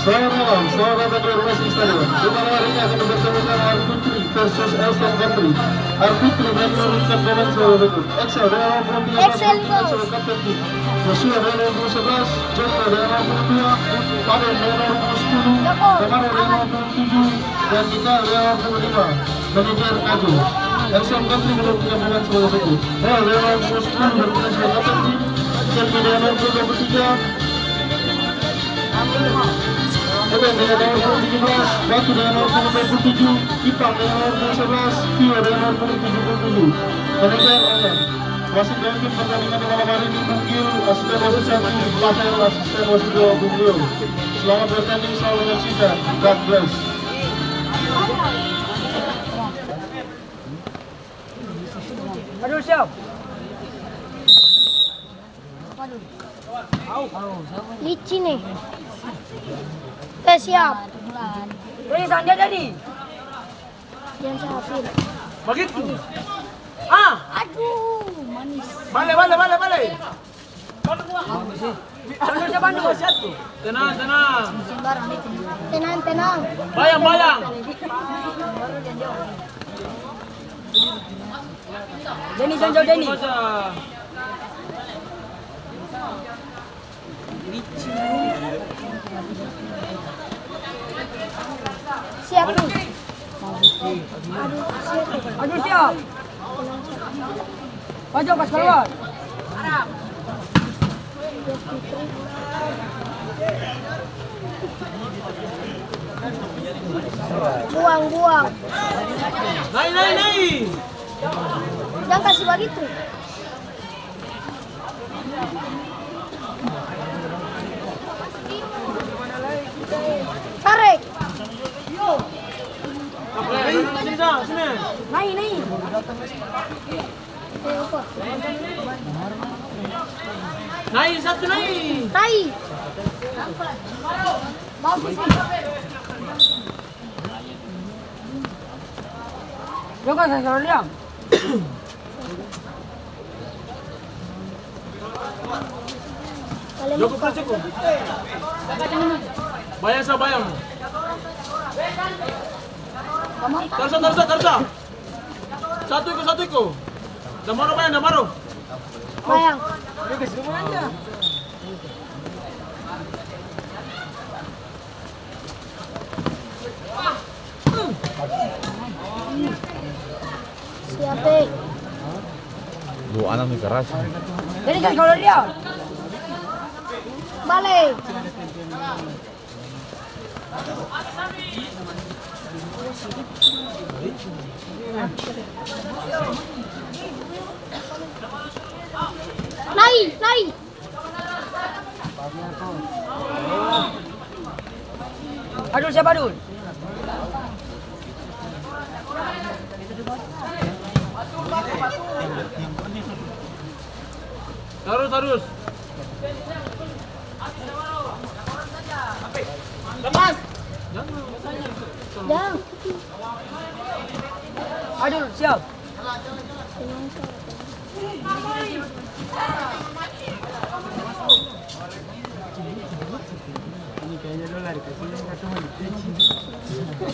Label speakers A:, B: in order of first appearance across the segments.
A: Selamat datang di Racing Stadium. Di mana hari ini akan dipertemukan Arpitri versus Elston Country. Arpitri yang menurunkan pemain sebagai berikut: Excel dengan 23, Excel kapten tim. Joshua dengan 11, Joko dengan 22, Paden dengan 10, Kamaro dengan 27, dan Gita dengan 25. Manajer Kaju. Elston Country menurunkan pemain sebagai berikut: Hel dengan 10 bermain sebagai kapten tim. Kelvin dengan 23. Eben dengan nomor 17, Batu dengan nomor 47, Ipang dengan nomor 11, Vio dengan nomor 77. Manajer Omen. Wasit memimpin pertandingan di malam hari ini Bungil, asisten wasit 1, Pasel, asisten wasit 2, Bungil. Selamat bertanding, selamat menyaksikan. God bless.
B: Aduh, siap.
C: Licin nih. Siap.
B: Ini Sanja jadi.
C: Jangan siapin.
B: Begitu. Ah,
C: Aduh, manis.
B: balik. Aduh, siapa nih satu? Tenang.
C: Tenang.
B: Bayang. Denny Sanjo Denny.
C: Siap nih.
B: Aduh, siap. Pojok pas keluar.
C: Buang.
B: Naik.
C: Jangan kasih begitu. Tarik.
B: Sini.
C: Naik.
B: Naik satu naik.
C: Naik. Mau sini.
B: Jangan saya lihat. Cukup. Bayang. Tarsa. Satu ikut. Damaro.
C: Bayang. Siap,
D: Lu anak nih keras.
B: Jadi kan kalau lihat.
C: balik. Naik.
B: Aduh, siapa Adul? Terus. Lepas.
C: Jangan.
B: Adul, siap.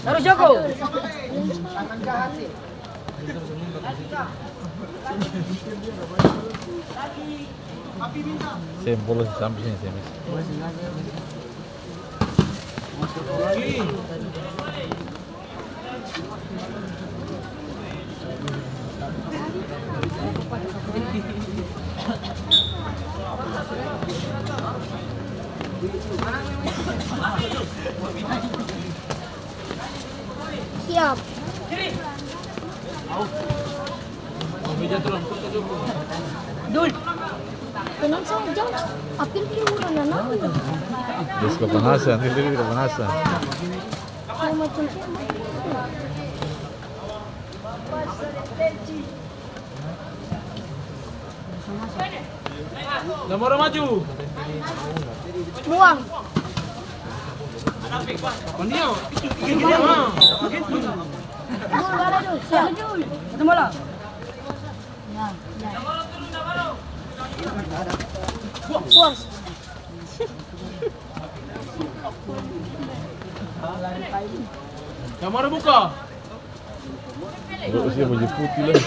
B: Terus Joko.
D: Sempol sampai sini sini.
C: Siap.
B: Dul.
C: Tenang saja, jangan. Apil kiuran na namin.
D: Terus kepanasan, tidak kepanasan.
C: Kaya macam siapa?
B: Damaro maju.
C: Buang.
B: Kondio.
C: Dul, bala dul. Siap.
B: Satu bola.
C: Buang.
B: Yang mana buka?
D: Kalau usia baju putih lah.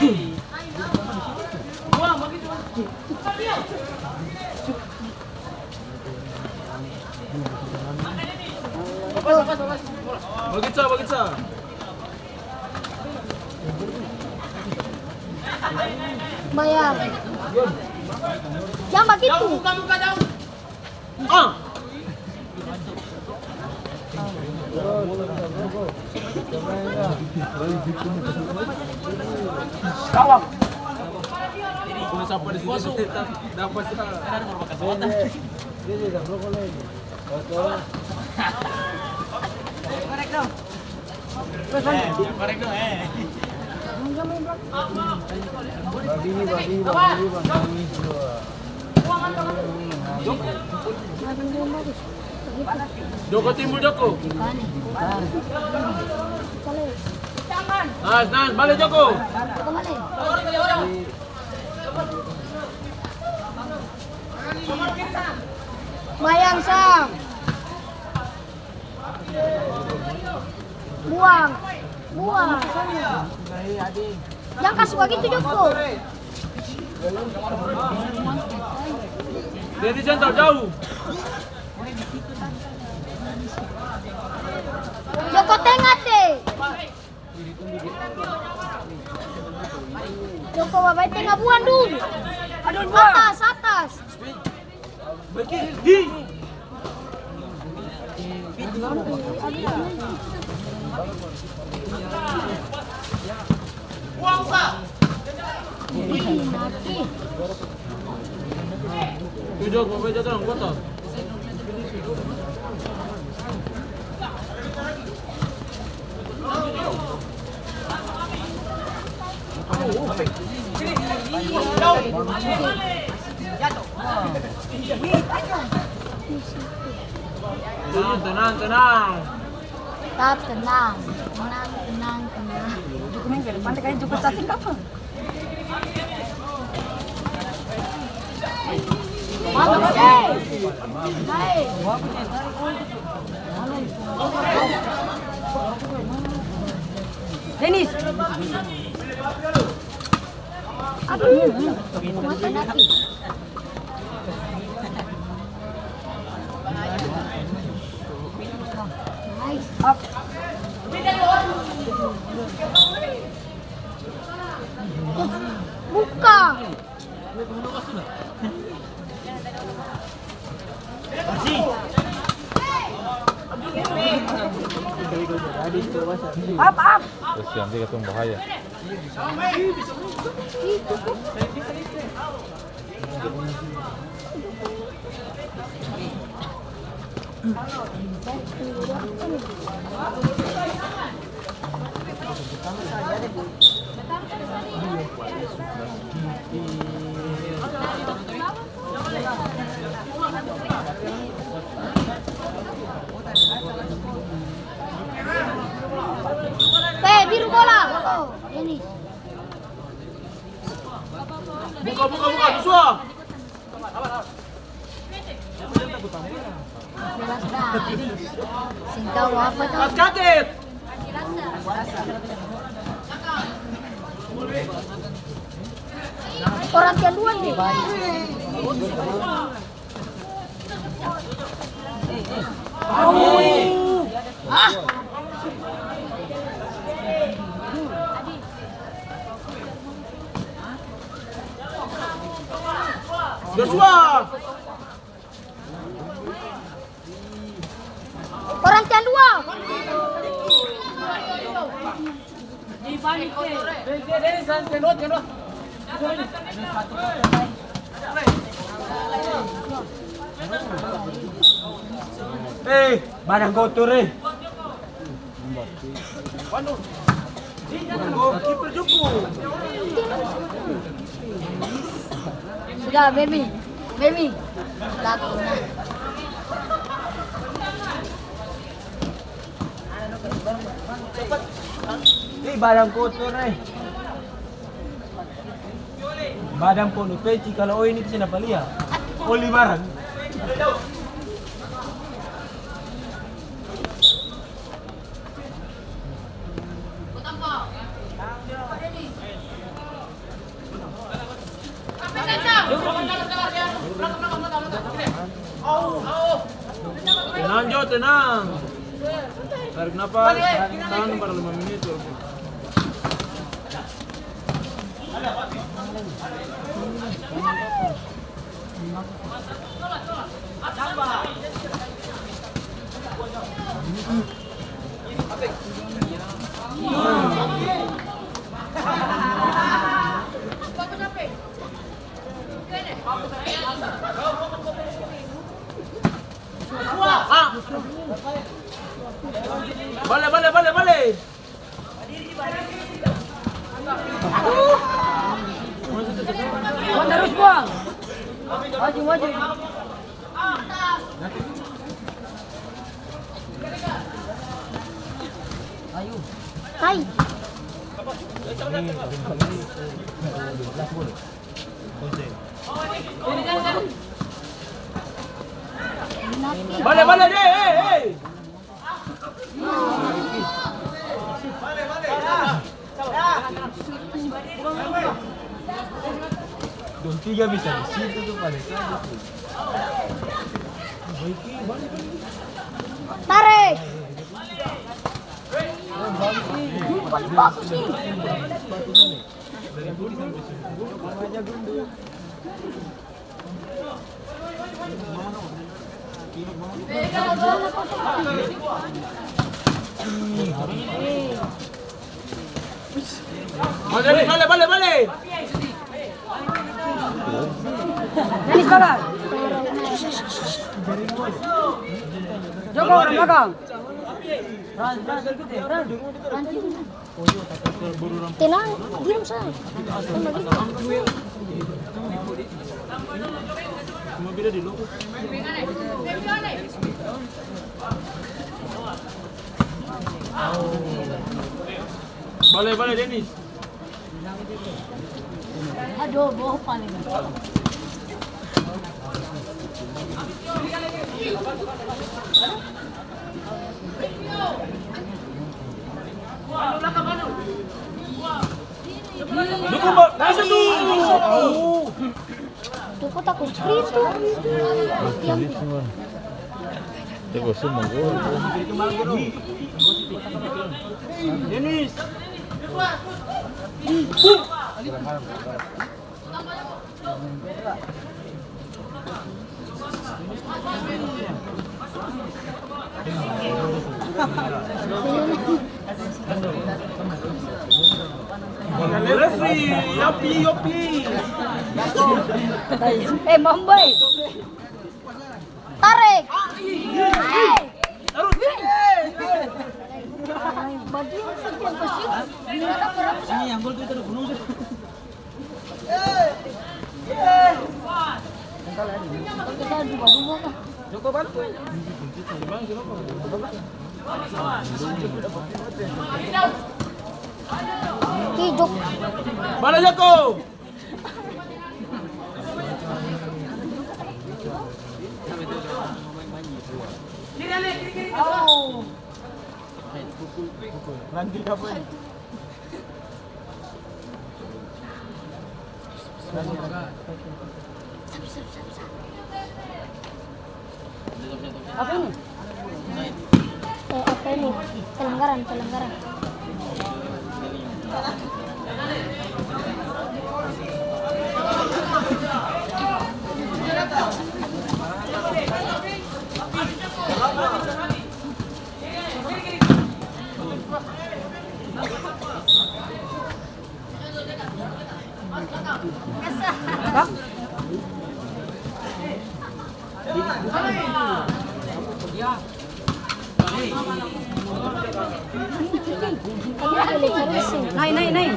B: Bagitsa.
C: Bayar. Jangan begitu.
B: Ah. Kawak. Kung sampai di situ dapat Joko timbul Joko. Nice, balik Joko.
C: Bayang sang. Buang. Jangan kasih begitu Joko.
B: Jadi jangan jauh.
C: Joko tengah deh. Joko babai tengah buang dulu.
B: Aduh, buang.
C: Atas.
B: Bagi. Buang Pak.
C: Mati.
B: Tujuh, bapak jatuh, kuat tak? Tenang.
C: Tetap tenang.
B: Cukup minggir, pantai kayak cukup cantik apa? Dennis.
C: Aduh. Mati nanti. Nice.
B: Up.
C: Buka.
B: Up.
D: Terus nanti ketemu bahaya.
C: Itu kok. Biru bola. Oh, ini.
B: Buka, Joshua.
C: Jelas dah. Sing tahu apa tuh?
B: Kaget.
C: Orang kedua nih.
B: Joshua.
C: Orang kedua.
B: Barang kotor Kiper Joko.
C: Sudah, baby. Laku nah.
B: Barang kotor Badan pun peci kalau ini bisa dapat lihat. Oli barang. Tenang Jo, tenang. Tarik nafas, tahan para 5 menit. Balik.
C: Terus buang. Maju. Hai.
B: Balik deh, hey. Dong 3 bisa di situ tuh balik.
C: Tarik. Paling bagus nih.
B: Balik.
C: Denis kalah. Joko orang belakang. Tenang, diam sah.
B: Cuma beda di logo. Balik Denis.
C: Aduh, boh paling.
B: Dukung Mbak. Masuk tuh.
C: Kok takut sprint tuh.
D: Tengok semua gol.
B: Denis. Referee, Yopi.
C: Mambai. Tarik.
B: Harus.
C: Baju yang pasti. Gimana perang?
B: Ini yang gol itu gunung sih.
C: Kita dua kah?
B: Joko bantu.
C: Hijuk.
B: Mana Joko?
C: Oh.
B: Nanti apa?
C: Apa ini? Apa ini? Pelanggaran. Naik.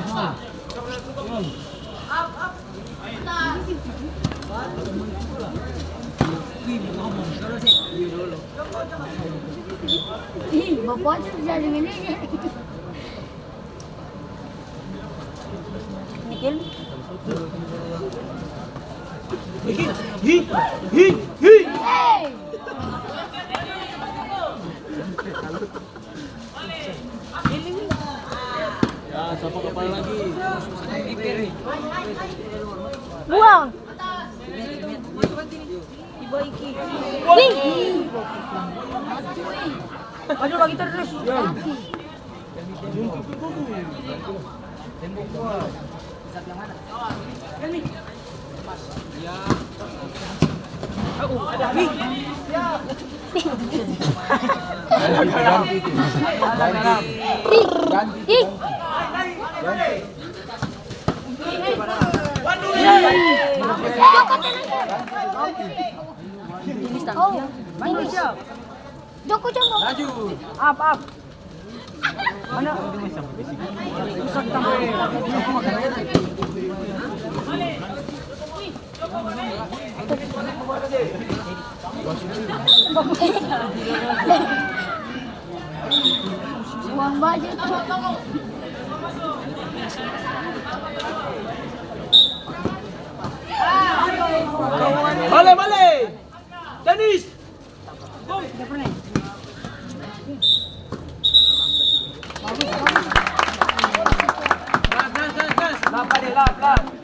C: Ih, bapak jadi ini. Nikil.
B: Hi.
C: Hey!
B: Ya, siapa kepala lagi?
C: Buang. Wih.
E: Maju lagi terus. Ada Abi.
C: Ih. Oh, ini. Joko Joko.
B: Maju.
E: Up. Mana? Rusak tambah.
C: Uang baju.
B: Balik. Dennis. Gas. Lap.